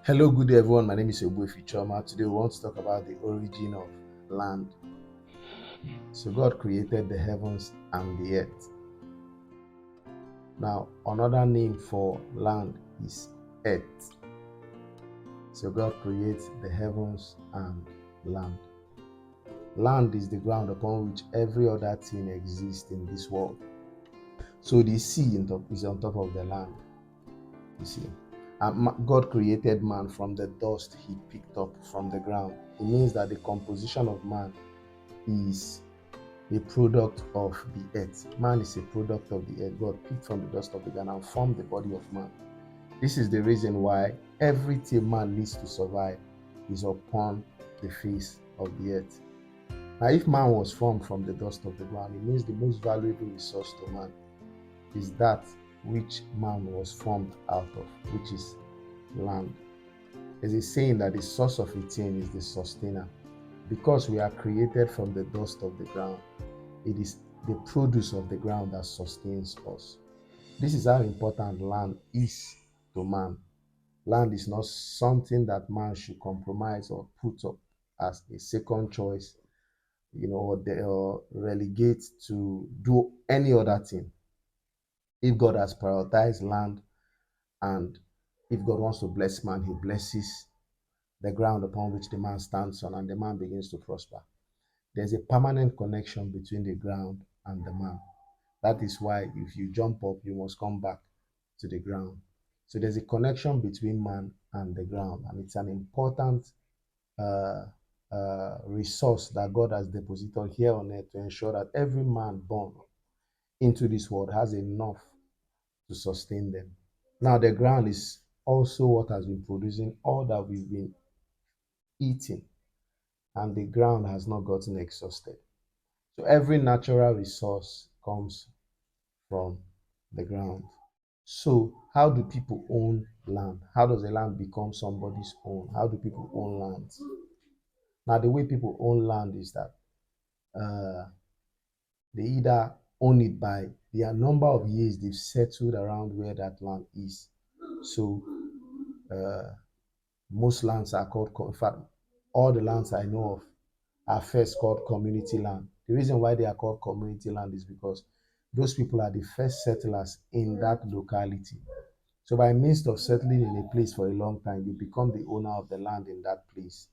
Hello, good day, everyone. My name is Ogbuefi Choma. Today, we want to talk about the origin of land. So, God created the heavens and the earth. Now, another name for land is earth. So, God creates the heavens and land. Land is the ground upon which every other thing exists in this world. So, the sea is on top of the land. You see, and God created man from the dust he picked up from the ground. It means that the composition of man is a product of the earth. Man is a product of the earth. God picked from the dust of the ground and formed the body of man. This is the reason why everything man needs to survive is upon the face of the earth. Now, if man was formed from the dust of the ground, it means the most valuable resource to man is that which man was formed out of, which is land. There's a saying that the source of a thing is the sustainer. Because we are created from the dust of the ground, it is the produce of the ground that sustains us. This is how important land is to man. Land is not something that man should compromise or put up as a second choice, or relegate to do any other thing. If God has prioritized land, and if God wants to bless man, he blesses the ground upon which the man stands on, and the man begins to prosper. There's a permanent connection between the ground and the man. That is why if you jump up, you must come back to the ground. So there's a connection between man and the ground, and it's an important uh, resource that God has deposited here on earth to ensure that every man born into this world has enough to sustain them. Now, the ground is also what has been producing all that we've been eating, and the ground has not gotten exhausted. So every natural resource comes from the ground. So how do people own land? How does the land become somebody's own? How do people own land? Now, the way people own land is that uh, they either own it by the number of years they've settled around where that land is. So uh, most lands are called, in fact, all the lands I know of are first called community land. The reason why they are called community land is because those people are the first settlers in that locality. So by means of settling in a place for a long time, you become the owner of the land in that place.